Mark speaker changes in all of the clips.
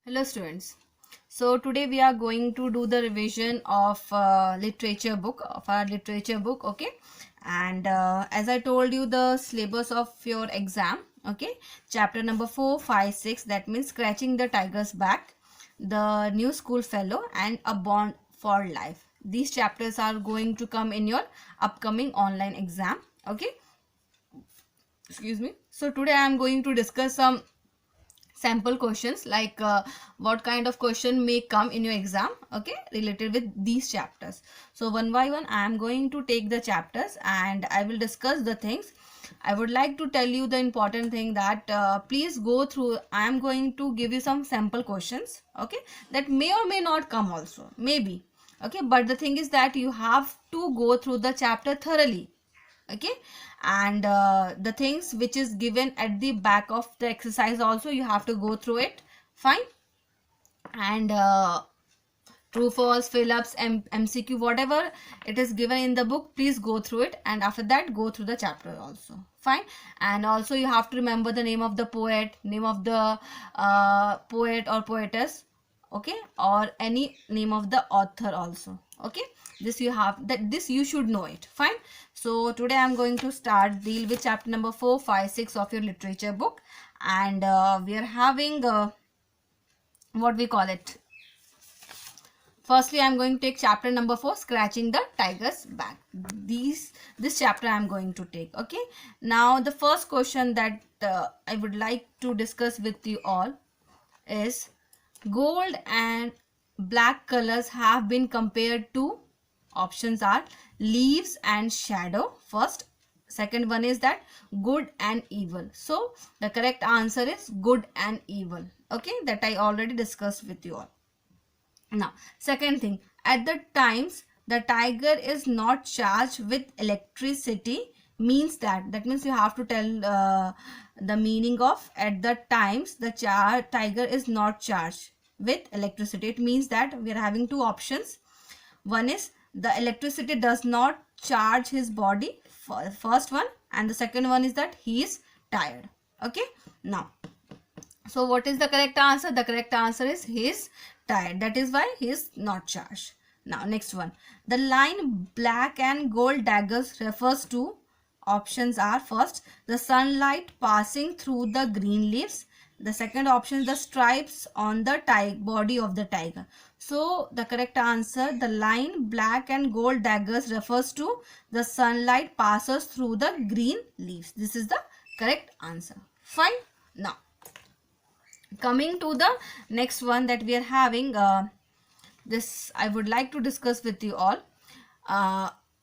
Speaker 1: Hello students. So today we are going to do the revision of our literature book. Okay, and as I told you, the syllabus of your exam, okay, chapter number 4, 5, 6, that means Scratching the Tiger's Back, The New School Fellow, and A Bond for Life. These chapters are going to come in your upcoming online exam. Okay, excuse me. So today I am going to discuss some sample questions, like what kind of question may come in your exam, okay, related with these chapters. So one by one I am going to take the chapters and I will discuss the things. I would like to tell you the important thing that please go through. I am going to give you some sample questions, okay, that may or may not come also, maybe, okay, but the thing is that you have to go through the chapter thoroughly, okay, and the things which is given at the back of the exercise also you have to go through it, fine, and true false fill ups, mcq, whatever it is given in the book, please go through it, and after that go through the chapter also, fine. And also you have to remember the name of the poet, name of the poet or poetess, okay, or any name of the author also, okay, this you have, that this you should know it, fine. So today I am going to start deal with chapter number 4, 5, 6 of your literature book, and we are having what we call it. Firstly, I am going to take chapter number 4, Scratching the Tiger's Back. This chapter I am going to take, okay. Now the first question that I would like to discuss with you all is, gold and black colors have been compared to, options are leaves and shadow first, second one is that good and evil. So the correct answer is good and evil, okay, that I already discussed with you all. Now second thing, at the times the tiger is not charged with electricity, means that means you have to tell the meaning of at the times the tiger is not charged with electricity. It means that we are having two options. One is the electricity does not charge his body, first one, and the second one is that he is tired, okay. Now, so what is the correct answer? The correct answer is he is tired. That is why he is not charged. Now next one. The line black and gold daggers refers to, options are first the sunlight passing through the green leaves. The second option is the stripes on the body of the tiger. So the correct answer, the line black and gold daggers refers to the sunlight passes through the green leaves. This is the correct answer. Fine. Now coming to the next one that we are having, this I would like to discuss with you all.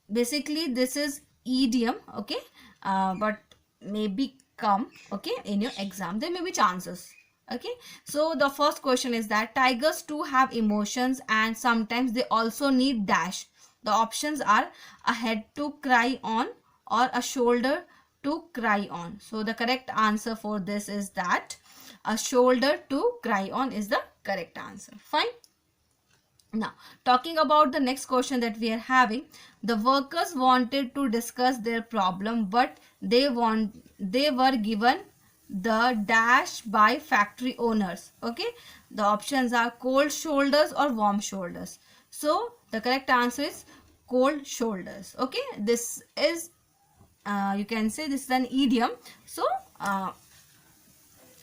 Speaker 1: Basically this is idiom, okay, but maybe come, okay, in your exam, there may be chances, okay. So the first question is that tigers too have emotions and sometimes they also need dash. The options are a head to cry on or a shoulder to cry on. So the correct answer for this is that a shoulder to cry on is the correct answer, fine. Now talking about the next question that we are having, the workers wanted to discuss their problem but they were given the dash by factory owners, okay. The options are cold shoulders or warm shoulders. So the correct answer is cold shoulders, okay. This is you can say this is an idiom. So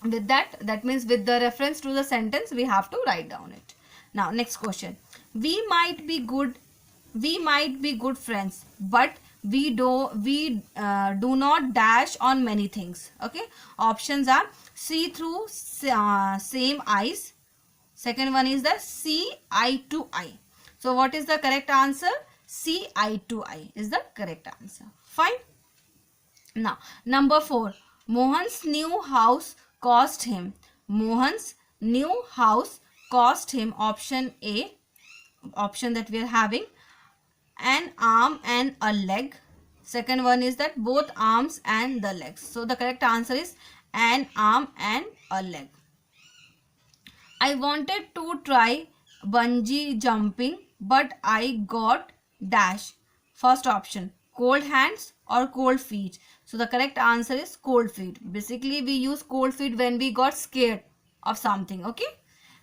Speaker 1: with that means with the reference to the sentence we have to write down it. Now next question, we might be good friends but we do not dash on many things, okay. Options are see through same eyes, second one is the see eye to eye. So what is the correct answer? See eye to eye is the correct answer, fine. Now number 4, Mohan's new house cost him. Mohan's new house cost him, option A, option that we are having, an arm and a leg. Second one is that both arms and the legs. So the correct answer is an arm and a leg. I wanted to try bungee jumping but I got dash. First option, cold hands or cold feet. So the correct answer is cold feet. Basically we use cold feet when we got scared of something, okay.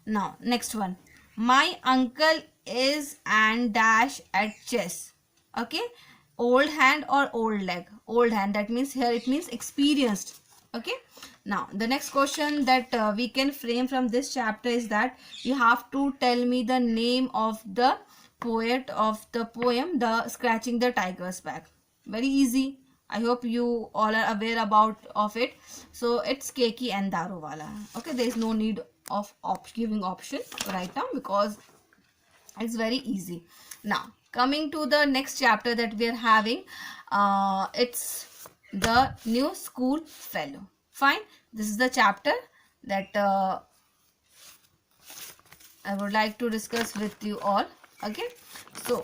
Speaker 1: Now next one, my uncle is and dash at chess. Okay, old hand or old leg? Old hand, that means here it means experienced. Okay, now the next question that we can frame from this chapter is that you have to tell me the name of the poet of the poem the Scratching the Tiger's Back. Very easy. I hope you all are aware about of it. So it's Keki and Daruwala. Okay, there is no need of giving option right now because it's very easy. Now coming to the next chapter that we are having, it's the New School Fellow. Fine, this is the chapter that I would like to discuss with you all. Okay, so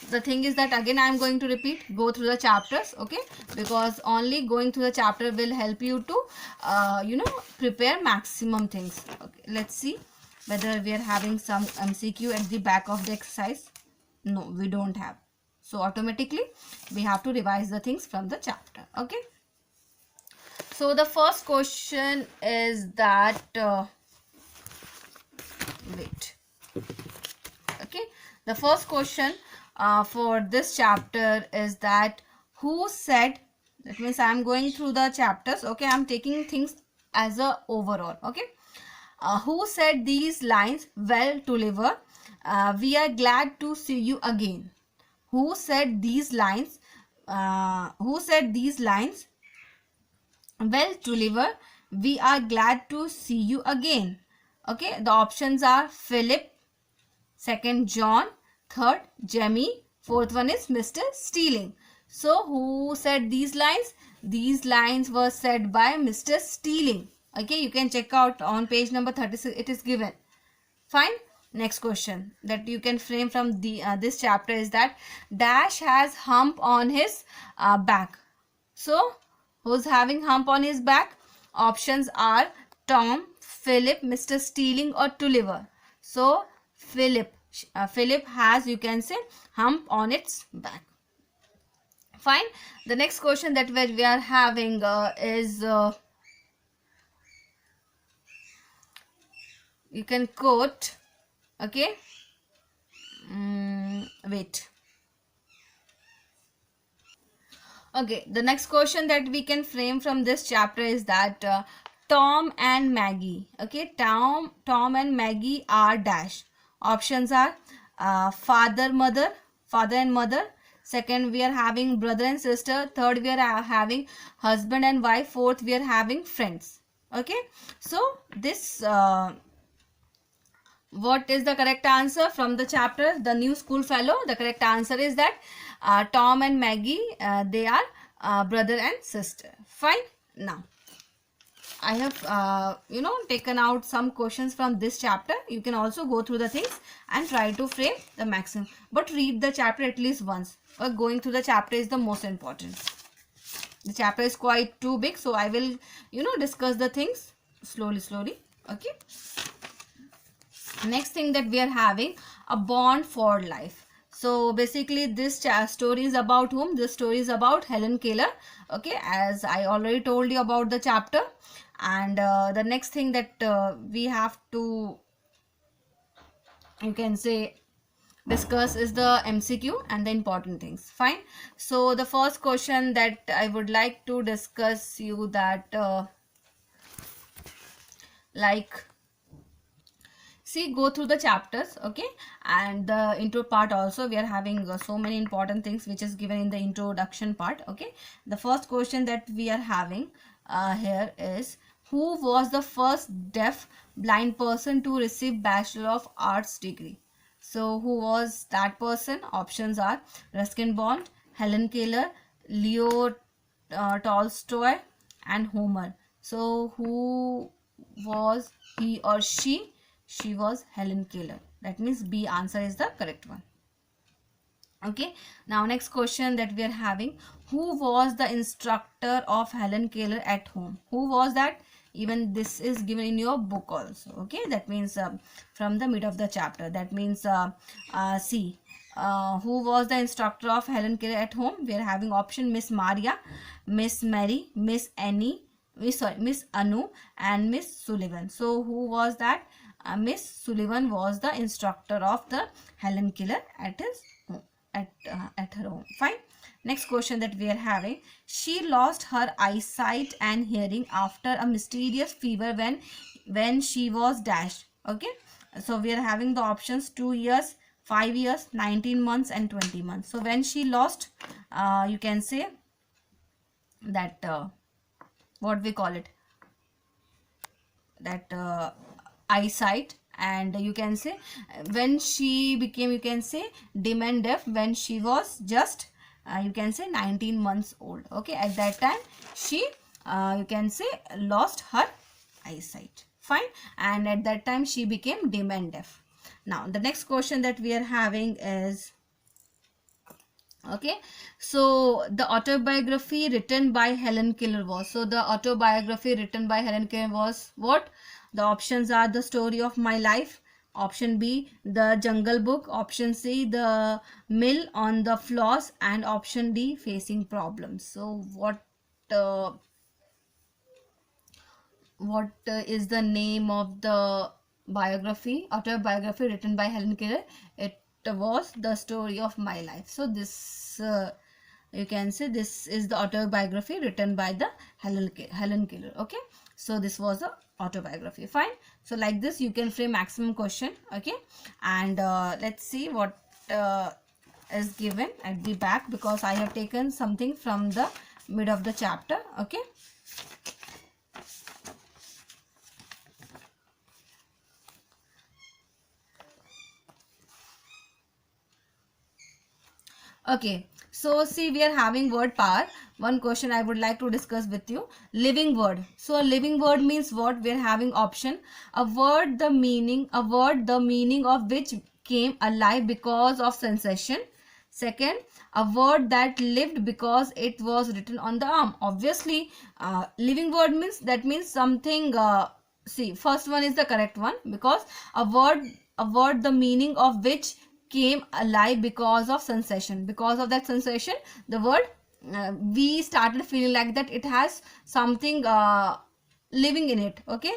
Speaker 1: the thing is that again I am going to repeat, go through the chapters. Okay, because only going through the chapter will help you to prepare maximum things. Okay, let's see whether we are having some MCQ at the back of the exercise. No, we don't have. So automatically we have to revise the things from the chapter. Okay, so the first question is that okay, the first question for this chapter is that who said, that means I am going through the chapters. Okay, I am taking things as a overall. Okay, who said these lines? Well, Tulliver, we are glad to see you again. Who said these lines? Who said these lines? Well, Tulliver, we are glad to see you again. Okay, the options are Philip, second John, third Jemmy, fourth one is Mr. Stealing. So who said these lines? These lines were said by Mr. Stealing. Okay, you can check out on page number 36, it is given. Fine. Next question that you can frame from the this chapter is that Dash has hump on his back. So who's having hump on his back? Options are Tom, Philip, Mr. Stealing or Tulliver. So Philip has, you can say, hump on its back. Fine. The next question that we are having is you can quote. Okay, wait. Okay, the next question that we can frame from this chapter is that Tom and Maggie. Okay, Tom and Maggie are dash. Options are father and mother. Second, we are having brother and sister. Third, we are having husband and wife. Fourth, we are having friends. Okay, so this what is the correct answer from the chapter The New School Fellow? The correct answer is that Tom and Maggie, they are brother and sister. Fine. Now I have taken out some questions from this chapter. You can also go through the things and try to frame the maximum, but read the chapter at least once. Going through the chapter is the most important. The chapter is quite too big, so I will discuss the things slowly. Okay, next thing that we are having, a bond for life. So basically this story is about whom? This story is about Helen Keller. Okay, as I already told you about the chapter. And the next thing that we have to, you can say, discuss is the MCQ and the important things. Fine. So the first question that I would like to discuss you that go through the chapters. Okay, and the intro part also we are having so many important things which is given in the introduction part. Okay, the first question that we are having here is, who was the first deaf blind person to receive Bachelor of Arts degree? So who was that person? Options are Ruskin Bond, Helen Keller, Leo Tolstoy and Homer. So who was he or she? She was Helen Keller. That means B answer is the correct one. Okay, now next question that we are having, who was the instructor of Helen Keller at home? Who was that? Even this is given in your book also. Okay, that means from the mid of the chapter, that means C. Who was the instructor of Helen Keller at home? We are having option Miss Maria, Miss Mary, Miss Annie, Miss Anu and Miss Sullivan. So who was that? Miss Sullivan was the instructor of the Helen Keller at his home, at her home. Fine. Next question that we are having. She lost her eyesight and hearing after a mysterious fever when she was dashed. Okay. So we are having the options 2 years, 5 years, 19 months and 20 months. So when she lost, you can say that what we call it, that eyesight, and you can say when she became, you can say, dim and deaf when she was just you can say 19 months old. Okay, at that time she you can say lost her eyesight. Fine. And at that time she became dim and deaf. Now the next question that we are having is, okay, so the autobiography written by Helen Keller was, so the autobiography written by Helen Keller was what? The options are The Story of My Life, option B The Jungle Book, option C The Mill on the Floss, and option D Facing Problems. So what is the name of the autobiography written by Helen Keller? It was The Story of My Life. So this you can say this is the autobiography written by the Helen Keller. Okay, so this was the autobiography. Fine. So like this you can frame maximum question. Okay, and let's see what is given at the back, because I have taken something from the mid of the chapter. Okay. Okay, so see, we are having word power. One question I would like to discuss with you. Living word. So a living word means what? We are having option. A word the meaning of which came alive because of sensation. Second, a word that lived because it was written on the arm. Obviously, living word means, that means something. See, first one is the correct one, because a word the meaning of which came alive because of sensation. Because of that sensation, the word we started feeling like that it has something living in it. Okay,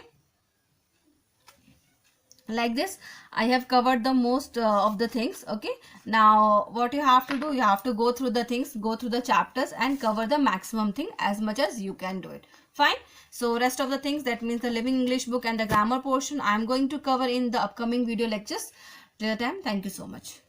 Speaker 1: like this I have covered the most of the things. Okay, now what you have to do, you have to go through the things, go through the chapters and cover the maximum thing as much as you can do it. Fine. So rest of the things, that means the Living English book and the grammar portion, I am going to cover in the upcoming video lectures. Till the time, thank you so much.